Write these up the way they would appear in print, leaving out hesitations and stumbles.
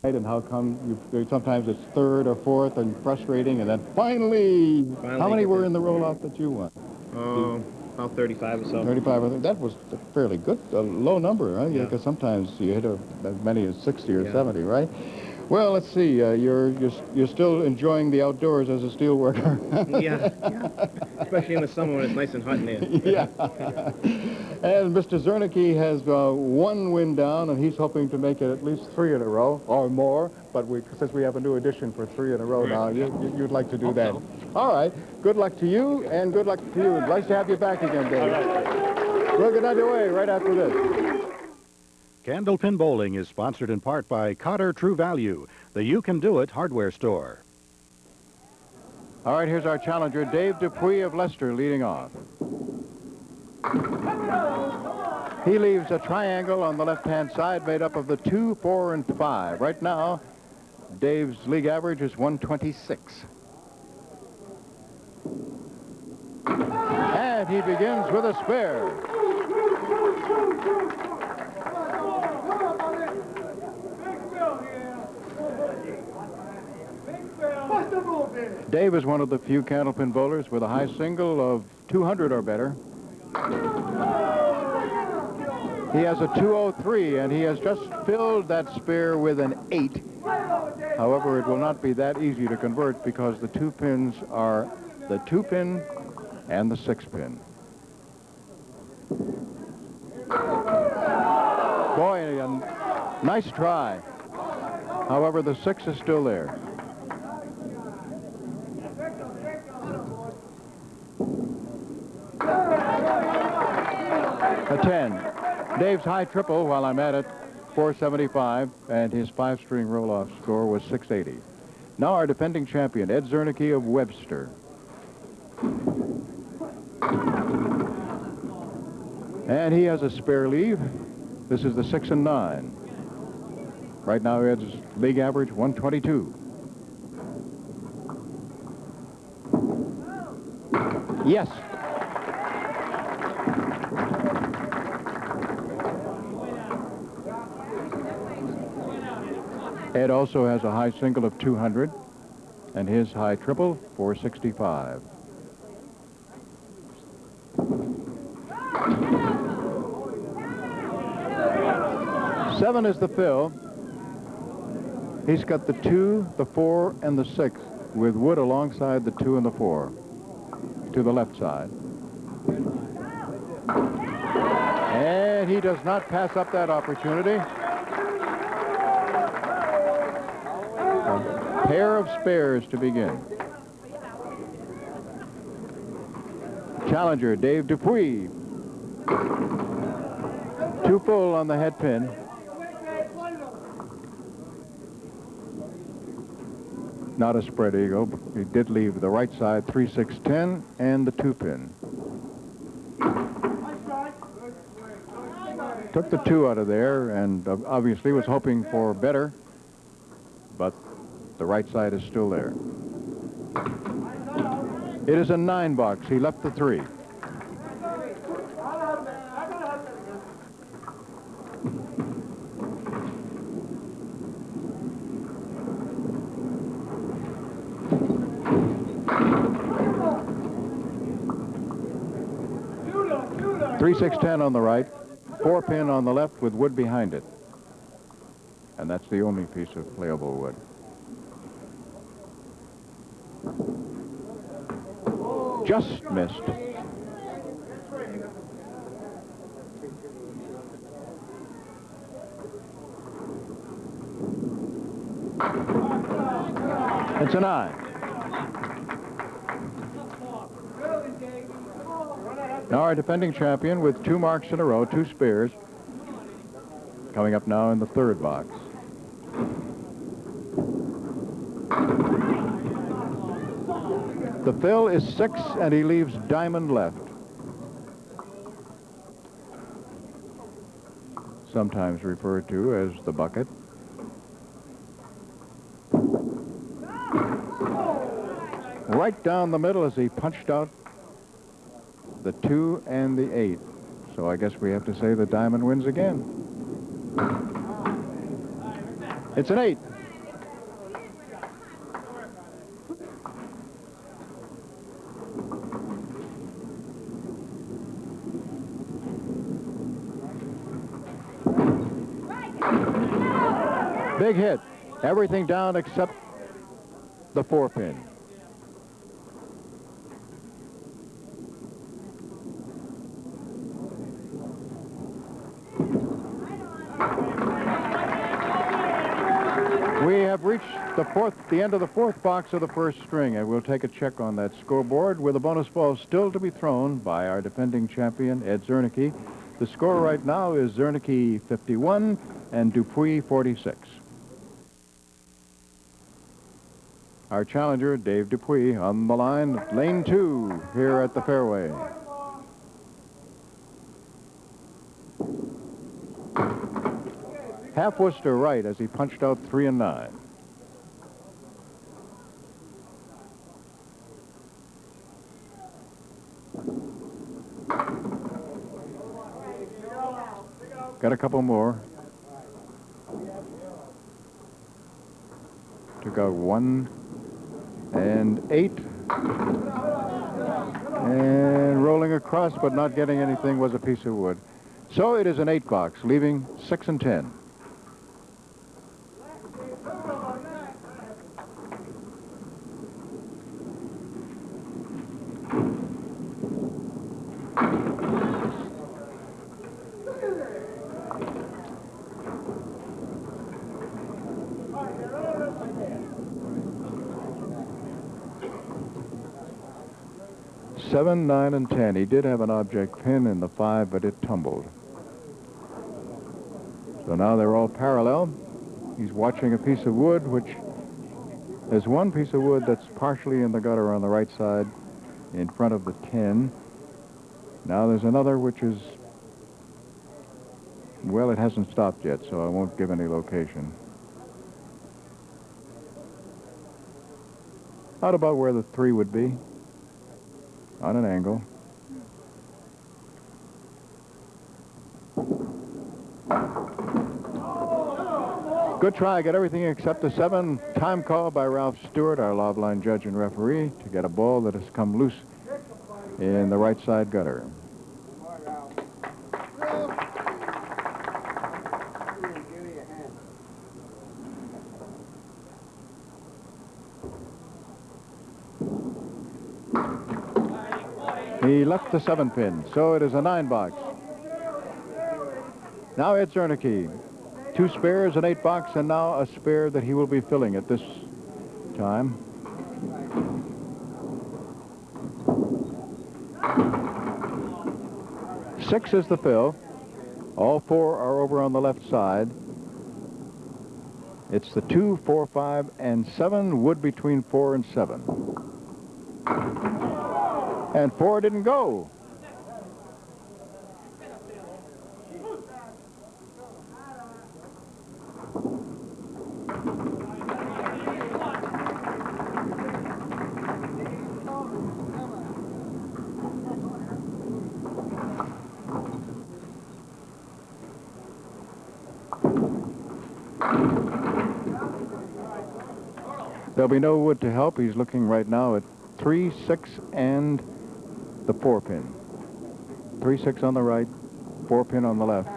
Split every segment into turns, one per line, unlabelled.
And how come sometimes it's third or fourth and frustrating, and then finally how many were in the roll-off that you won?
About 35 or so.
35, I think. That was a fairly good, low number, right?
Yeah.
Because sometimes you hit as many as 60 or 70, right? Well, let's see. You're still enjoying the outdoors as a steel worker.
Yeah. Especially in the summer when it's nice and hot in there.
Yeah. And Mr. Czernicki has one win down, and he's hoping to make it at least 3 in a row or more. But since we have a new addition for 3 in a row now, you'd like to do that. All right. Good luck to you, and good luck to you. Nice to have you back again, Dave. We'll get underway right after this.
Candlepin Bowling is sponsored in part by Cotter True Value, the You Can Do It hardware store.
All right, here's our challenger, Dave Dupuis of Leicester, leading off. He leaves a triangle on the left-hand side made up of the 2, 4, and 5. Right now, Dave's league average is 126. And he begins with a spare. Dave is one of the few Candlepin bowlers with a high single of 200 or better. He has a 203, and he has just filled that spare with an 8. However, it will not be that easy to convert because the 2 pins are the 2 pin and the 6 pin. Boy, a nice try. However, the 6 is still there. A 10. Dave's high triple, while I'm at it, 475, and his 5-string roll-off score was 680. Now our defending champion, Ed Czernicki of Webster. And he has a spare leave. This is the 6 and 9. Right now, Ed's league average, 122. Yes. Ed also has a high single of 200, and his high triple, 465. Seven is the fill. He's got the 2, the 4, and the 6, with wood alongside the 2 and the 4, to the left side. And he does not pass up that opportunity. A pair of spares to begin. Challenger, Dave Dupuis. 2 full on the head pin. Not a spread eagle, but he did leave the right side 3, 6, 10 and the 2 pin. Took the 2 out of there and obviously was hoping for better, but the right side is still there. It is a 9 box. He left the 3. Three, 6, 10 on the right, 4 pin on the left with wood behind it. And that's the only piece of playable wood. Just missed. It's a 9. Now our defending champion with 2 marks in a row, 2 spares, coming up now in the 3rd box. The fill is 6, and he leaves diamond left. Sometimes referred to as the bucket. Right down the middle as he punched out the 2 and the 8. So I guess we have to say the diamond wins again. It's an 8. Big hit. Everything down except the 4-pin. We have reached the end of the 4th box of the 1st string, and we'll take a check on that scoreboard with a bonus ball still to be thrown by our defending champion, Ed Czernicki. The score right now is Czernicki 51 and Dupuis 46. Our challenger, Dave Dupuis, on the line, lane 2 here at the fairway. Half Worcester right as he punched out 3 and 9. Got a couple more. Took out 1 and 8. And rolling across but not getting anything was a piece of wood. So it is an 8 box, leaving 6 and 10. Seven, 9, and 10. He did have an object pin in the 5, but it tumbled. So now they're all parallel. He's watching a piece of wood, which there's one piece of wood that's partially in the gutter on the right side in front of the 10. Now there's another which is, well, it hasn't stopped yet, so I won't give any location. Out about where the 3 would be. On an angle. Good try. Got everything except the 7. Time call by Ralph Stewart, our lob line judge and referee, to get a ball that has come loose in the right side gutter. He left the 7-pin, so it is a 9 box. Now Ed Czernicki. 2 spares, an 8 box, and now a spare that he will be filling at this time. Six is the fill. All 4 are over on the left side. It's the 2, 4, 5, and 7, wood between 4 and 7. And 4 didn't go. There'll be no wood to help. He's looking right now at 3, 6, and the 4-pin. 3, 6 on the right, 4-pin on the left.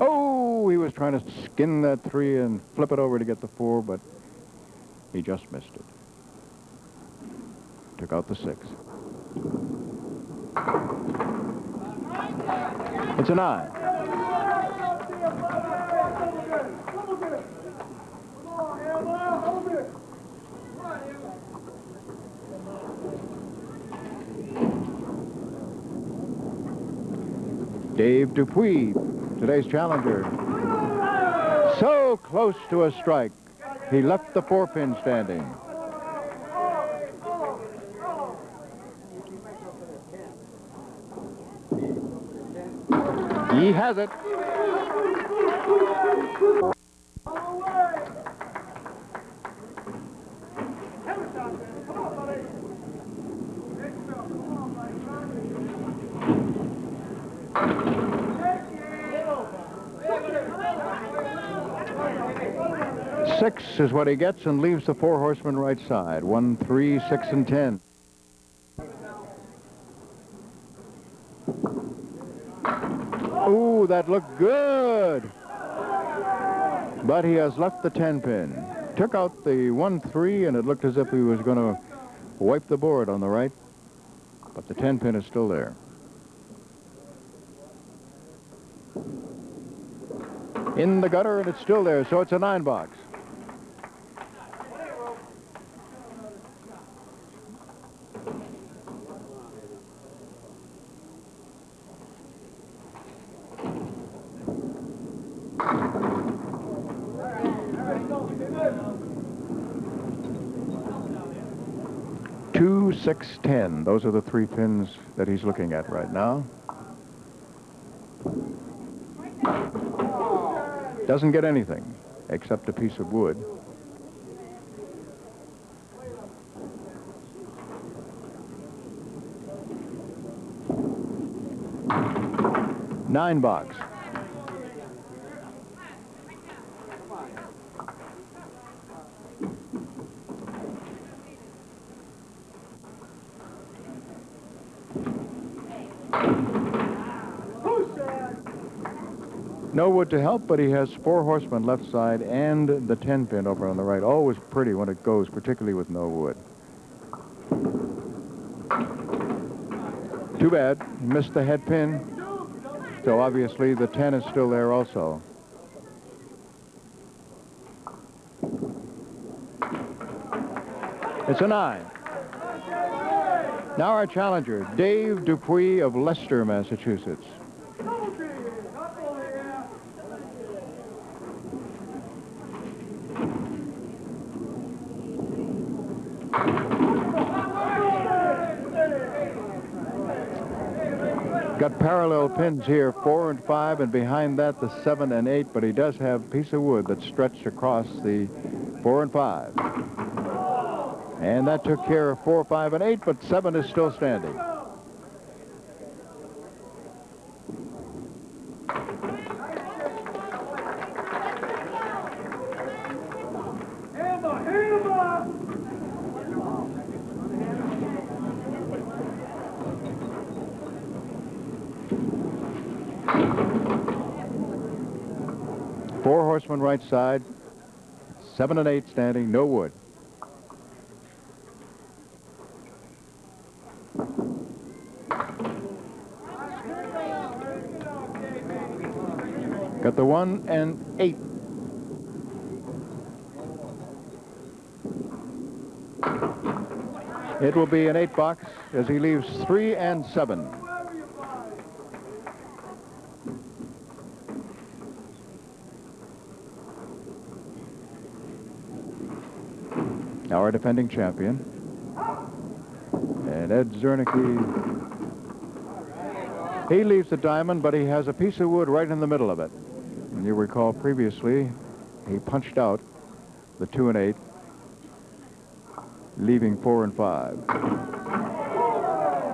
Oh, he was trying to skin that 3 and flip it over to get the 4, but he just missed it. Took out the 6. It's a 9. Dave Dupuis, today's challenger. So close to a strike. He left the 4-pin standing. He has it. Six is what he gets and leaves the 4 horsemen right side. 1, 3, 6, and 10. Ooh, that looked good. But he has left the 10-pin. Took out the 1-3, and it looked as if he was going to wipe the board on the right. But the 10-pin is still there. In the gutter, and it's still there, so it's a 9-box. Two, 6, 10. Those are the 3 pins that he's looking at right now. Doesn't get anything except a piece of wood. Nine box. No wood to help, but he has 4 horsemen left side and the 10-pin over on the right. Always pretty when it goes, particularly with no wood. Too bad. He missed the head pin. So obviously the 10 is still there also. It's a 9. Now our challenger, Dave Dupuis of Leicester, Massachusetts. Got parallel pins here, 4 and 5, and behind that the 7 and 8, but he does have a piece of wood that's stretched across the 4 and 5. And that took care of 4, 5, and 8, but 7 is still standing. Four horsemen right side, 7 and 8 standing, no wood. Got the 1 and 8. It will be an 8 box as he leaves 3 and 7. Our defending champion. And Ed Czernicki, he leaves the diamond, but he has a piece of wood right in the middle of it. And you recall previously, he punched out the 2 and 8, leaving 4 and 5.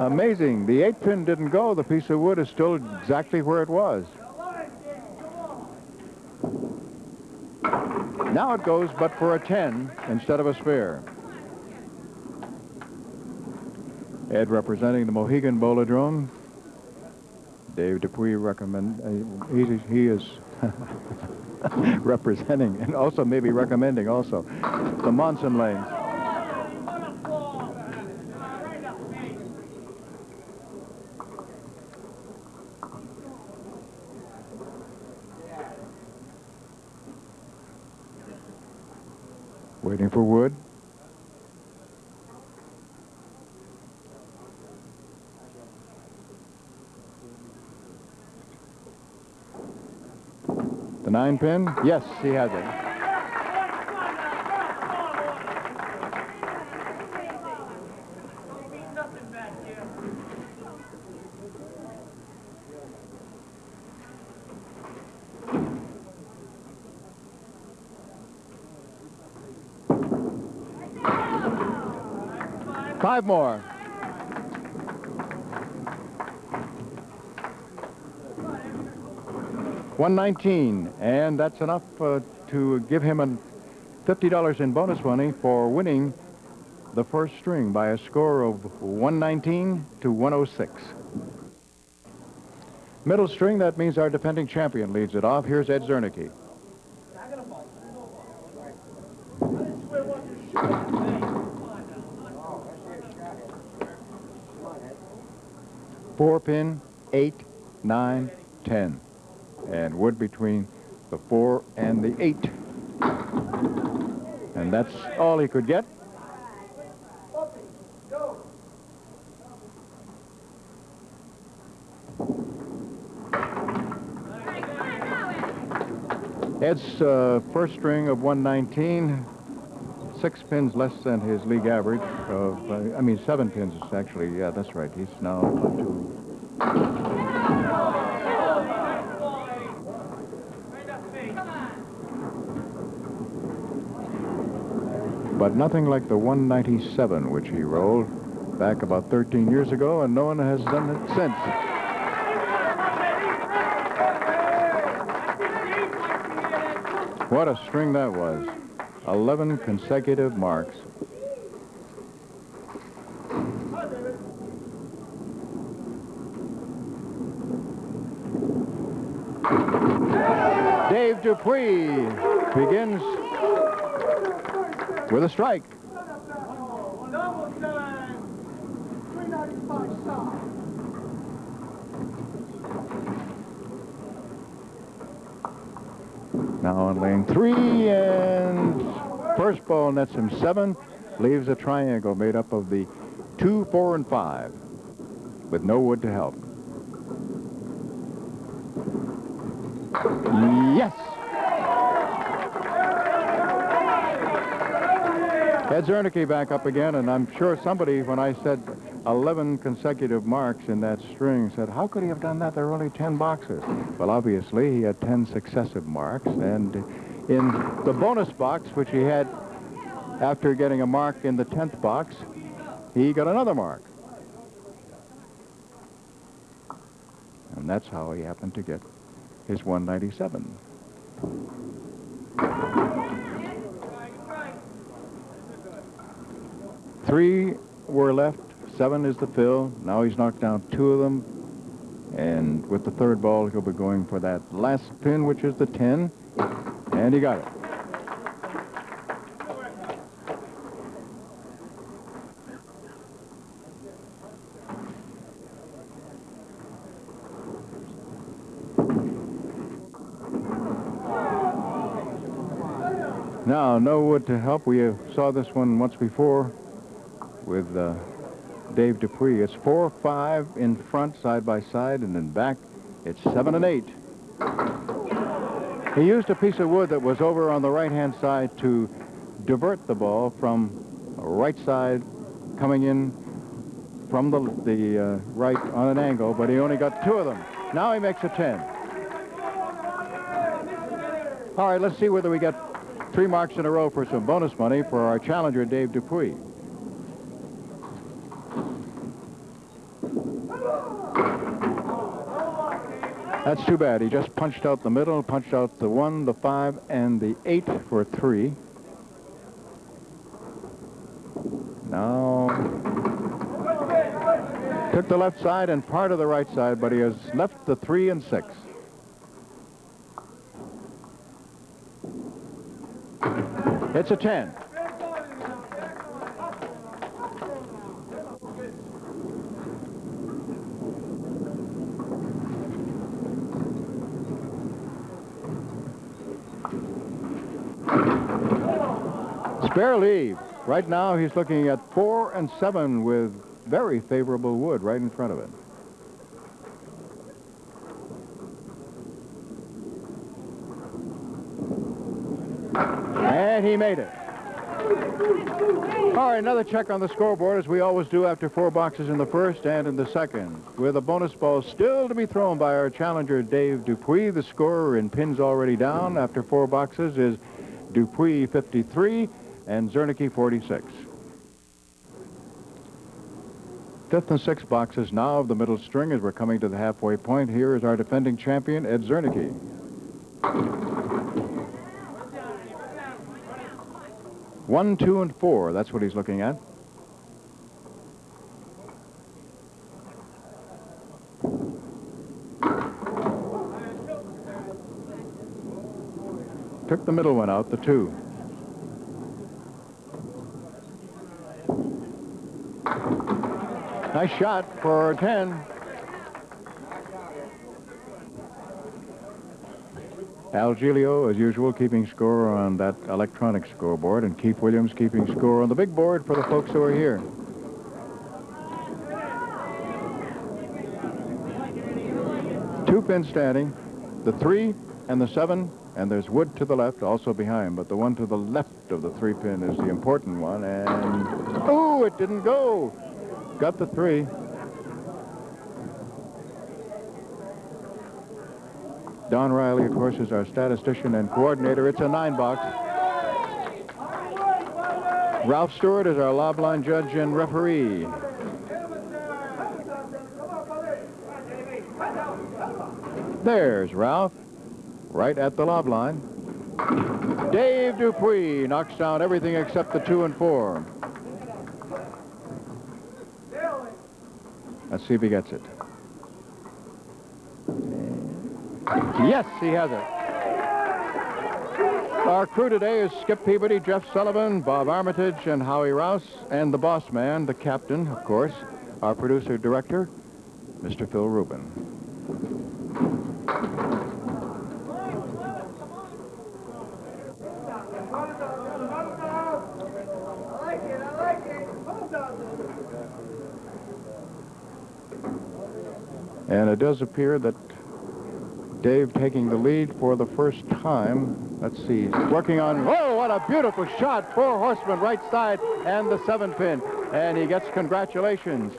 Amazing. The 8-pin didn't go. The piece of wood is still exactly where it was. Now it goes, but for a 10 instead of a spare. Ed representing the Mohegan Bolodrome. Dave Dupuis he is representing and also maybe recommending also the Monson Lanes. Waiting for wood. The 9-pin? Yes, he has it. Five more. $119, and that's enough to give him $50 in bonus money for winning the first string by a score of 119 to 106. Middle string, that means our defending champion leads it off. Here's Ed Czernicki. Four pin, 8, 9, 10. And wood between the 4 and the 8. And that's all he could get. Ed's first string of 119, 6 pins less than his league average of, 7 pins actually. Yeah, that's right. He's now up to... But nothing like the 197, which he rolled back about 13 years ago, and no one has done it since. What a string that was. 11 consecutive marks. Dave Dupuis begins with a strike. Now on lane 3, and first ball nets him 7, leaves a triangle made up of the 2, 4, and 5, with no wood to help. Yes! Ed Czernicki back up again, and I'm sure somebody, when I said 11 consecutive marks in that string, said, how could he have done that? There are only 10 boxes. Well, obviously, he had 10 successive marks, and in the bonus box, which he had after getting a mark in the 10th box, he got another mark. And that's how he happened to get his 197. Three were left. 7 is the fill. Now he's knocked down 2 of them. And with the third ball, he'll be going for that last pin, which is the 10. And he got it. Now, no wood to help. We saw this one once before with Dave Dupuis. It's 4, 5 in front, side by side, and in back, it's 7 and 8. He used a piece of wood that was over on the right-hand side to divert the ball from right side, coming in from the right on an angle, but he only got 2 of them. Now he makes a 10. All right, let's see whether we get 3 marks in a row for some bonus money for our challenger, Dave Dupuis. That's too bad. He just punched out the middle, punched out the 1, the 5, and the 8 for 3. Now, took the left side and part of the right side, but he has left the 3 and 6. It's a 10. Spare leave. Right now he's looking at 4 and 7 with very favorable wood right in front of it. And he made it. All right, another check on the scoreboard, as we always do after 4 boxes in the first and in the second. With a bonus ball still to be thrown by our challenger, Dave Dupuis. The scorer in pins already down after 4 boxes is Dupuis 53 and Czernicki 46. 5th and 6th boxes now of the middle string as we're coming to the halfway point. Here is our defending champion, Ed Czernicki. One, 2, and 4. That's what he's looking at. Took the middle one out, the 2. Nice shot for 10. Al Giglio, as usual, keeping score on that electronic scoreboard, and Keith Williams keeping score on the big board for the folks who are here. Two pins standing, the 3 and the 7, and there's wood to the left, also behind, but the one to the left of the 3-pin is the important one, and oh, it didn't go. Got the 3. Don Riley, of course, is our statistician and coordinator. It's a 9-box. Ralph Stewart is our lob line judge and referee. There's Ralph, right at the lob line. Dave Dupuis knocks down everything except the 2 and 4. Let's see if he gets it. Yes, he has it. Our crew today is Skip Peabody, Jeff Sullivan, Bob Armitage, and Howie Rouse, and the boss man, the captain, of course, our producer-director, Mr. Phil Rubin. And it does appear that Dave taking the lead for the first time. Let's see, working on, oh, what a beautiful shot. 4 horsemen, right side, and the 7-pin. And he gets congratulations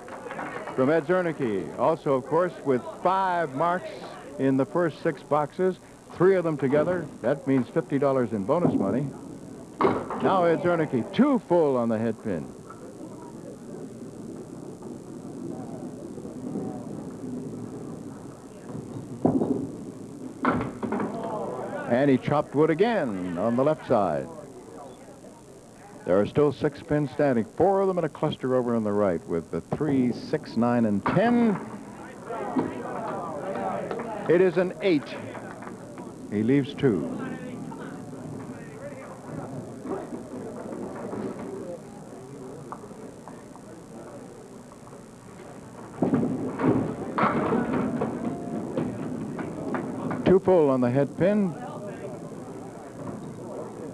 from Ed Czernicki. Also, of course, with 5 marks in the first 6 boxes, 3 of them together. That means $50 in bonus money. Now Ed Czernicki, 2 full on the head pin. And he chopped wood again on the left side. There are still 6 pins standing, 4 of them in a cluster over on the right with the 3, 6, 9, and 10. It is an 8. He leaves 2. Two full on the head pin.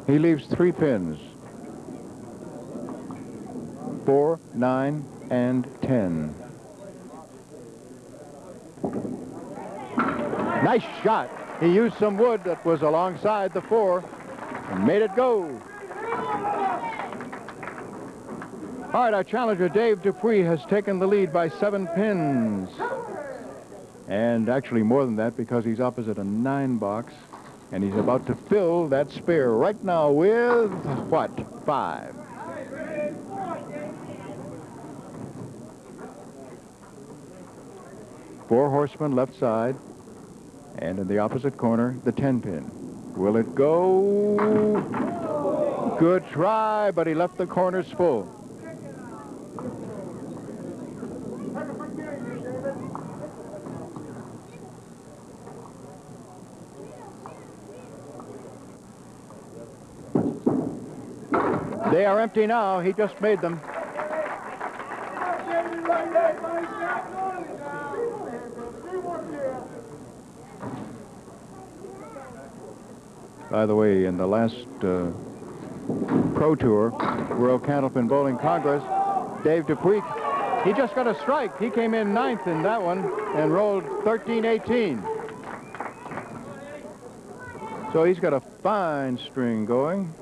He leaves 3 pins. 4, 9, and 10. Nice shot. He used some wood that was alongside the 4 and made it go. All right, our challenger, Dave Dupuis, has taken the lead by 7 pins. And actually more than that, because he's opposite a 9-box. And he's about to fill that spare right now with, what, 5. Four horsemen left side. And in the opposite corner, the 10-pin. Will it go? Good try, but he left the corners full. They are empty now. He just made them. By the way, in the last Pro Tour, World Candlepin Bowling Congress, Dave Dupuis, he just got a strike. He came in 9th in that one and rolled 13-18. So he's got a fine string going.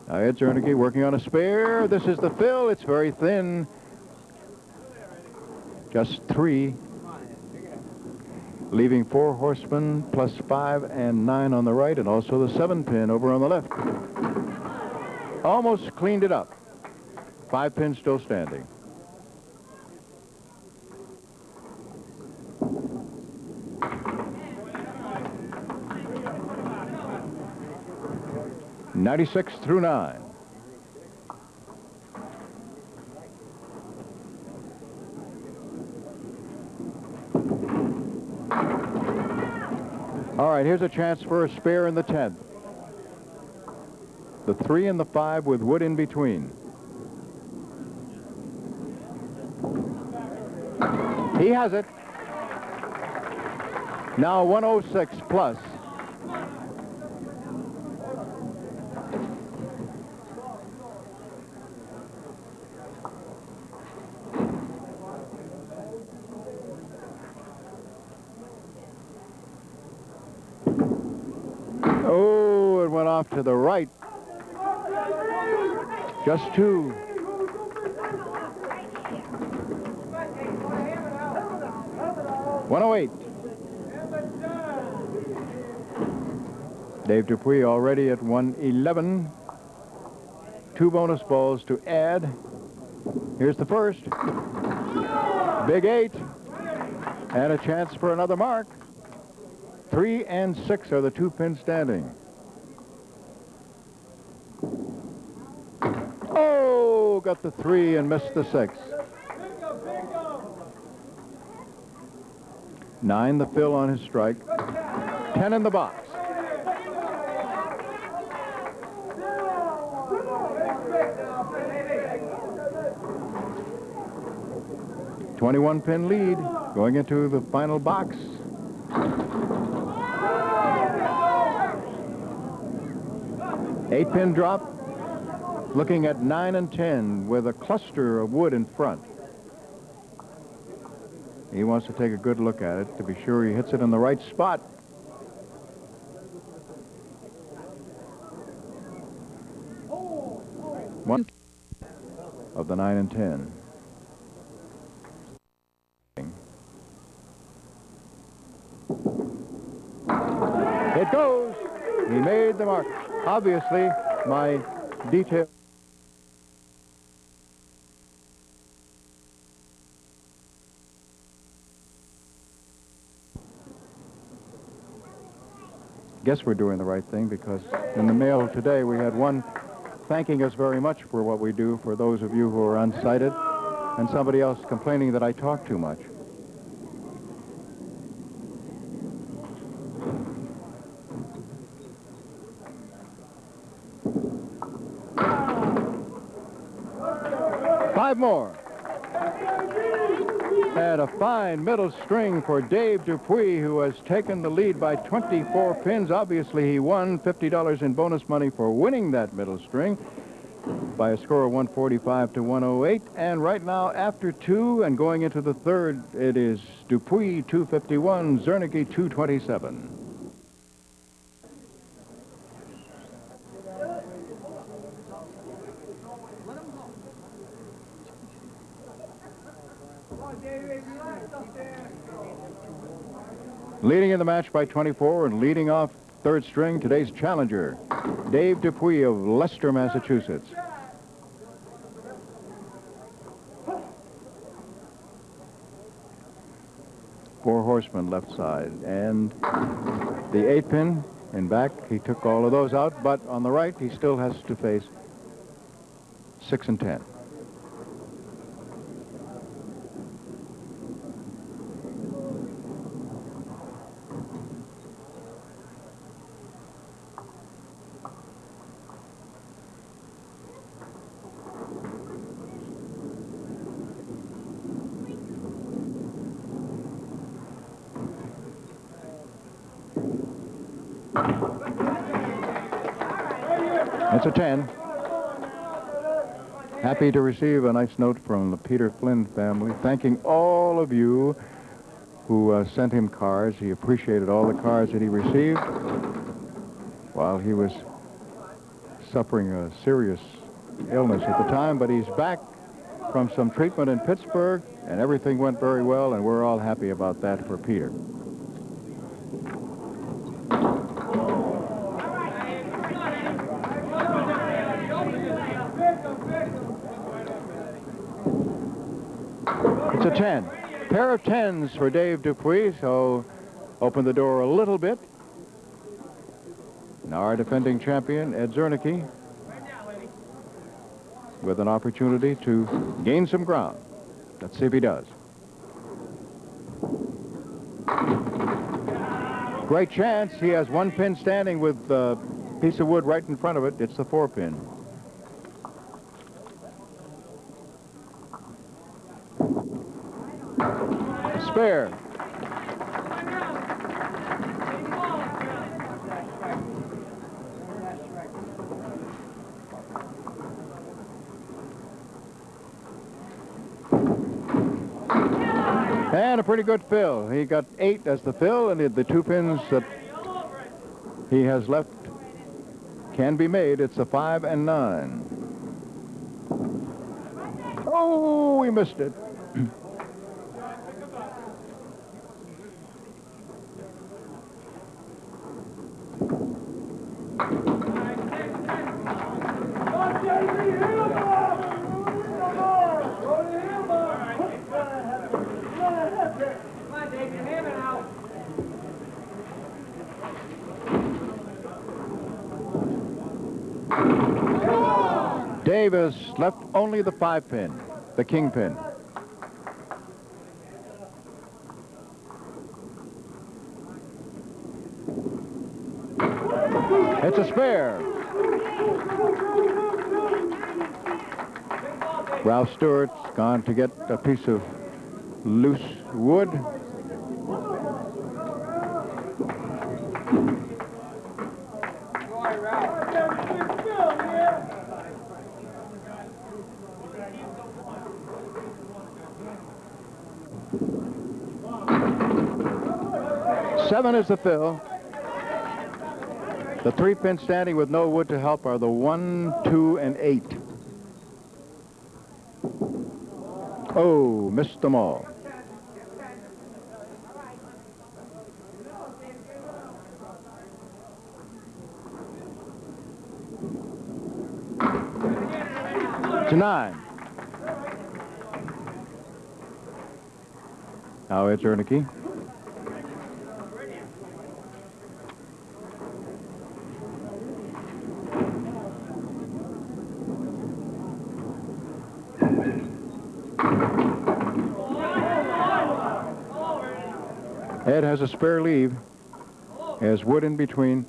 Now Ed Czernicki working on a spare. This is the fill. It's very thin. Just 3. Leaving 4 horsemen plus 5 and 9 on the right, and also the 7-pin over on the left. Almost cleaned it up. 5 pins still standing. .96 through 9. All right, here's a chance for a spare in the 10th. The 3 and the 5 with wood in between. He has it. Now 106 plus. Oh, it went off to the right. Just two. .108. Dave Dupuis already at 111. 2 bonus balls to add. Here's the first. Big 8. And a chance for another mark. 3 and 6 are the 2 pins standing. Oh, got the 3 and missed the 6. 9 the fill on his strike. 10 in the box. .21 pin lead going into the final box. Eight pin drop. Looking at 9 and 10 with a cluster of wood in front. He wants to take a good look at it to be sure he hits it in the right spot. One of the 9 and 10. It goes. He made the mark. Obviously, my detail. Guess we're doing the right thing, because in the mail today we had one thanking us very much for what we do for those of you who are unsighted, and somebody else complaining that I talk too much. Five more. And a fine middle string for Dave Dupuis, who has taken the lead by 24 pins. Obviously, he won $50 in bonus money for winning that middle string by a score of 145 to 108. And right now, after 2 and going into the third, it is Dupuis 251, Czernicki 227. Leading in the match by 24 and leading off third string, today's challenger, Dave Dupuis of Leicester, Massachusetts. Four horsemen left side, and the 8 pin in back, he took all of those out, but on the right, he still has to face 6 and 10. It's a 10. Happy to receive a nice note from the Peter Flynn family, thanking all of you who sent him cards. He appreciated all the cards that he received while he was suffering a serious illness at the time, but he's back from some treatment in Pittsburgh, and everything went very well, and we're all happy about that for Peter. It's a 10. Pair of 10s for Dave Dupuis, so open the door a little bit. Now our defending champion, Ed Czernicki, with an opportunity to gain some ground. Let's see if he does. Great chance. He has 1 pin standing with a piece of wood right in front of it. It's the 4 pin. spare. And a pretty good fill. He got 8 as the fill, and the 2 pins that he has left can be made. It's a 5 and 9. Oh, we missed it. Dave has left only the 5 pin, the king pin. It's a spare. Ralph Stewart's gone to get a piece of loose wood. Seven is the fill. The 3 pins standing with no wood to help are the 1, 2, and 8. Oh, missed them all. It's a 9. Now it's Czernicki. Ed has a spare leave. Has wood in between.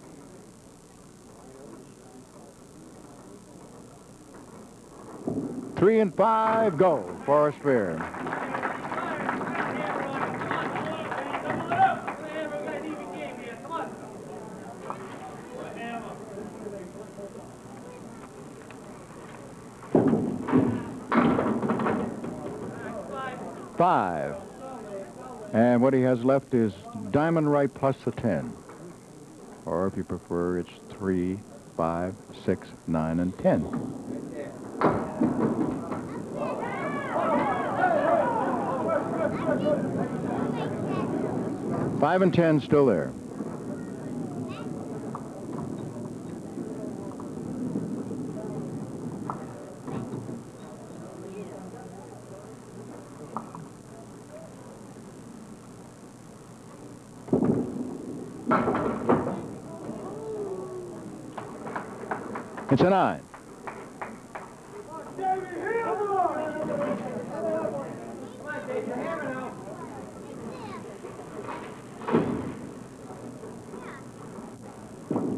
Three and 5 go for a spare. Five. And what he has left is diamond right plus the 10. Or if you prefer, it's 3, 5, 6, 9, and 10. Five and 10 still there. It's a 9.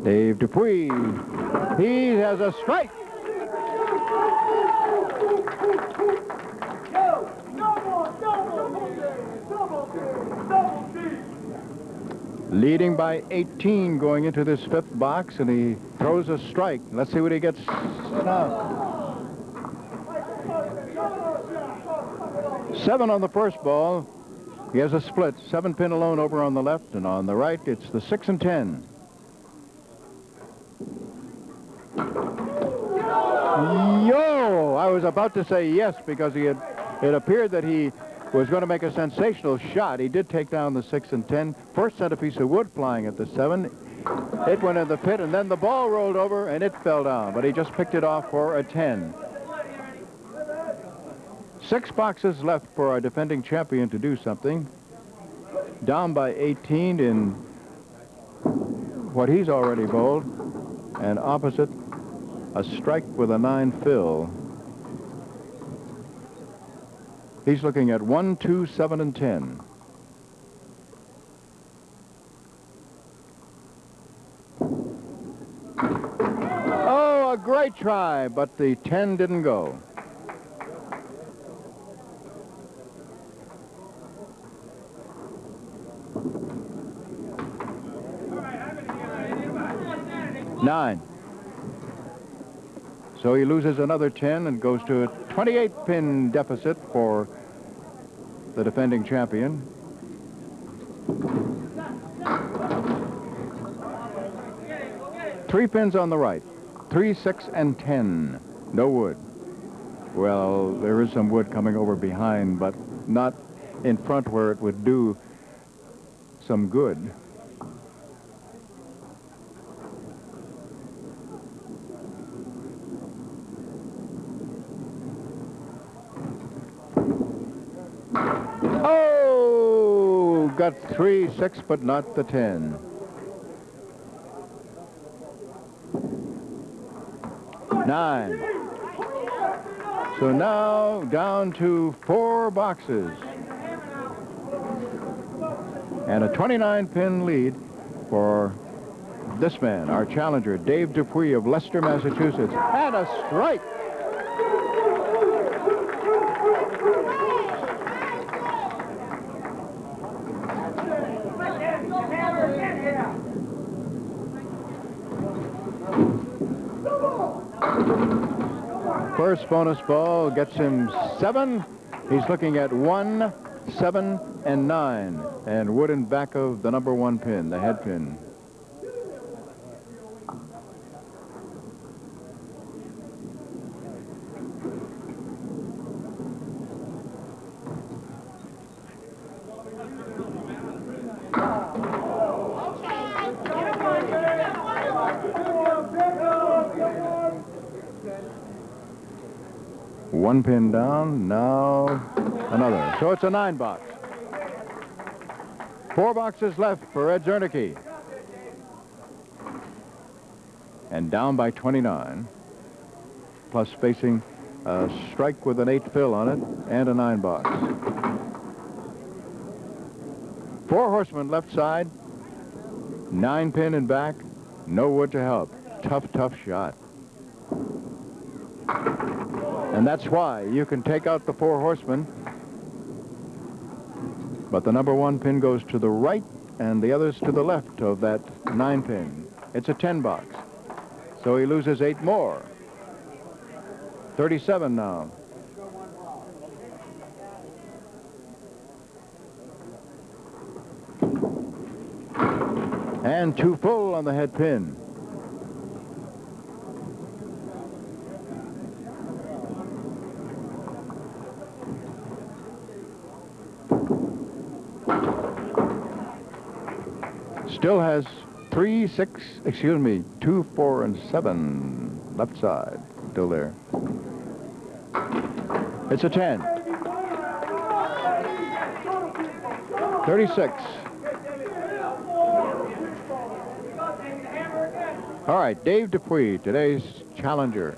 Dave Dupuis. He has a strike. Leading by 18 going into this 5th box, and he throws a strike. Let's see what he gets now. 7 on the first ball. He has a split. 7 pin alone over on the left, and on the right, it's the 6 and 10. Yo! I was about to say yes because it appeared that he was going to make a sensational shot. He did take down the 6 and 10. First sent a piece of wood flying at the 7. It went in the pit, and then the ball rolled over, and it fell down. But he just picked it off for a 10. 6 boxes left for our defending champion to do something. Down by 18 in what he's already bowled. And opposite, a strike with a 9 fill. He's looking at 1, 2, 7, and 10. Oh, a great try, but the 10 didn't go. 9. So he loses another 10 and goes to a 28-pin deficit for the defending champion. Three pins on the right. 3, 6, and 10. No wood. Well, there is some wood coming over behind, but not in front where it would do some good. Oh, got 3, 6, but not the 10. 9. So now down to 4 boxes. And a 29-pin lead for this man, our challenger, Dave Dupuis of Leicester, Massachusetts. And a strike. First bonus ball gets him 7. He's looking at 1, 7, and 9. And wood in back of the number 1 pin, the head pin. One pin down, now another. So it's a 9 box. 4 boxes left for Ed Czernicki. And down by 29. Plus facing a strike with an 8 fill on it and a 9 box. 4 horsemen left side. 9 pin in back. No wood to help. Tough, tough shot. And that's why you can take out the 4 horsemen, but the number 1 pin goes to the right and the others to the left of that 9 pin. It's a 10 box. So he loses 8 more. 37 now. And 2 full on the head pin. Still has 3, 6, 2, 4, and 7 left side. Still there. It's a 10. 36. All right, Dave Dupuis, today's challenger,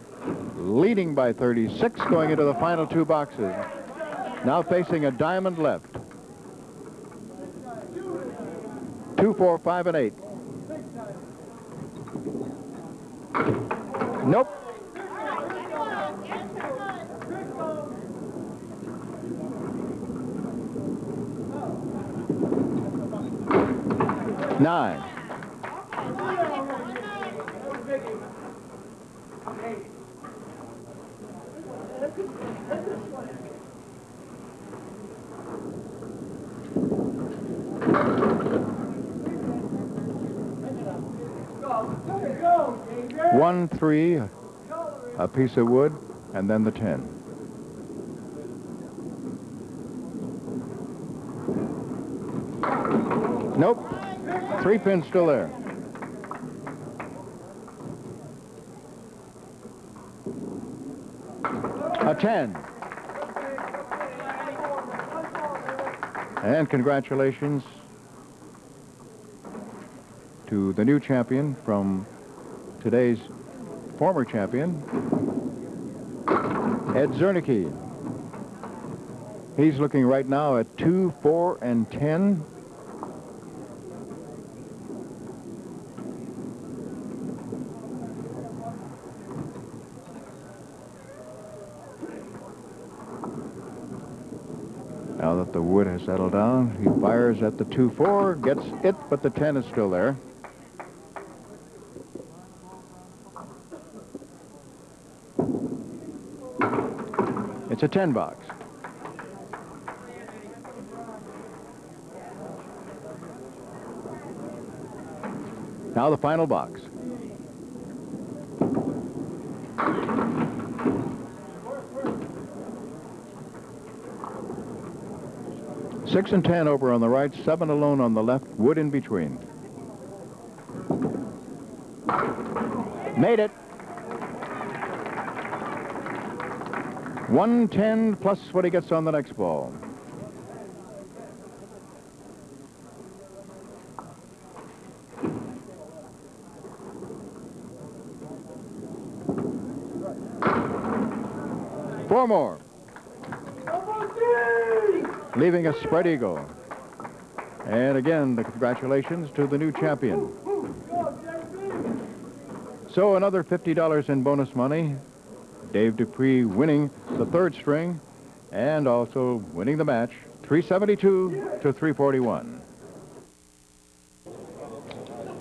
leading by 36, going into the final 2 boxes. Now facing a diamond left. 2, 4, 5, and 8. Nope. Nine. One, 3, a piece of wood, and then the 10. Nope. 3 pins still there. A 10. And congratulations to the new champion from today's former champion, Ed Czernicki. He's looking right now at 2, 4, and 10. Now that the wood has settled down, he fires at the 2, 4, gets it, but the 10 is still there. It's a 10 box. Now the final box. Six and 10 over on the right, 7 alone on the left, wood in between. Made it. 110 plus what he gets on the next ball. Four more. Leaving a spread eagle. And again, the congratulations to the new champion. So another $50 in bonus money. Dave Dupuis winning the third string and also winning the match, 372 to 341.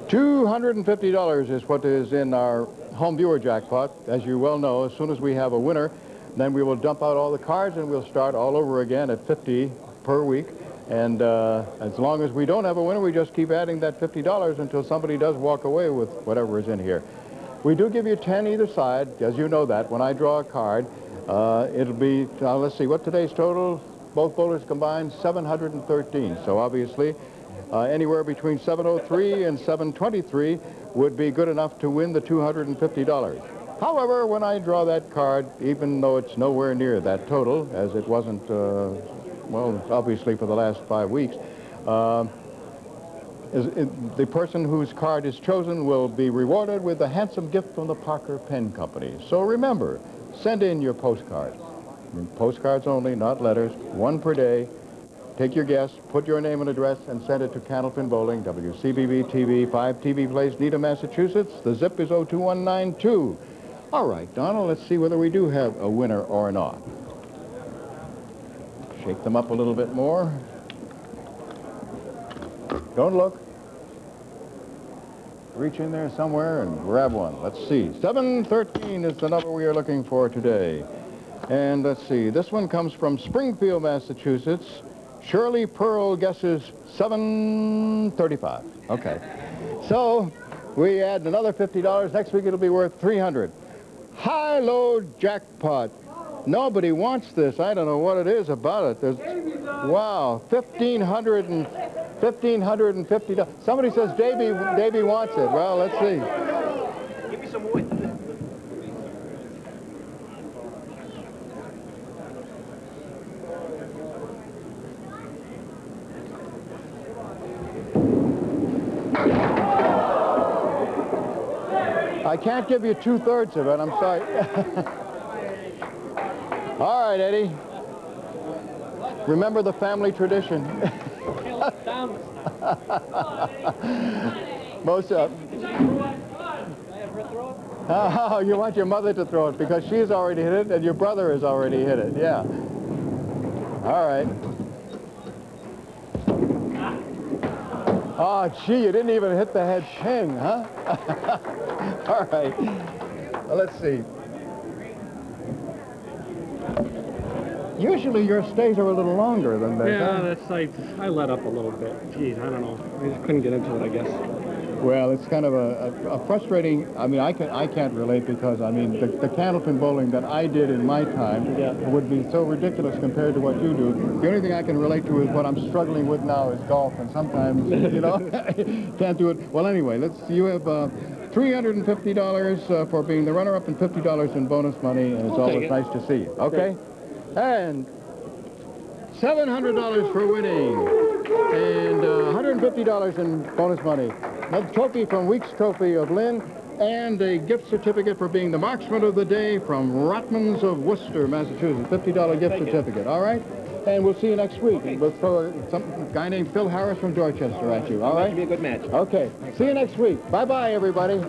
$250 is what is in our home viewer jackpot. As you well know, as soon as we have a winner, then we will dump out all the cards and we'll start all over again at 50 per week. And as long as we don't have a winner, we just keep adding that $50 until somebody does walk away with whatever is in here. We do give you 10 either side, as you know that. When I draw a card, it'll be, let's see, what today's total? Both bowlers combined, 713. So obviously, anywhere between 703 and 723 would be good enough to win the $250. However, when I draw that card, even though it's nowhere near that total, as it wasn't, well, obviously for the last 5 weeks, the person whose card is chosen will be rewarded with a handsome gift from the Parker Pen Company. So remember, send in your postcards. Postcards only, not letters, 1 per day. Take your guess, put your name and address, and send it to Candlepin Bowling, WCBB-TV, 5 TV Place, Needham, Massachusetts. The zip is 02192. All right, Donald, let's see whether we do have a winner or not. Shake them up a little bit more. Don't look. Reach in there somewhere and grab one. Let's see. 713 is the number we are looking for today. And let's see. This one comes from Springfield, Massachusetts. Shirley Pearl guesses 735. Okay. So we add another $50. Next week it'll be worth $300. High-low jackpot. Nobody wants this. I don't know what it is about it. There's, wow, $1,550. Somebody says Davy wants it. Well, let's see.
Give me some wood.
I can't give you 2/3 of it. I'm sorry. All right, Eddie. Remember the family tradition. Most of. Oh, you want your mother to throw it because she's already hit it and your brother has already hit it. Yeah. All right. Oh, gee, you didn't even hit the head ping, huh? All right. Well, let's see. Usually your stays are a little longer than this.
Yeah,
huh?
that's I let up a little bit. Geez, I don't know. I just couldn't get into it, I guess.
Well, it's kind of a frustrating. I mean, I can't relate because I mean the Candlepin bowling that I did in my time would be so ridiculous compared to what you do. The only thing I can relate to is what I'm struggling with now is golf, and sometimes you know can't do it. Well, anyway, you have $350 for being the runner-up and $50 in bonus money, and it's always nice to see you. Okay, and $700 for winning, and $150 in bonus money. Another trophy from Weeks Trophy of Lynn, and a gift certificate for being the marksman of the day from Rotmans of Worcester, Massachusetts. $50 gift certificate, all right? And we'll see you next week. We'll throw some guy named Phil Harris from Dorchester at you, all right?
That'll be a good match.
Okay. See you next week. Bye-bye, everybody.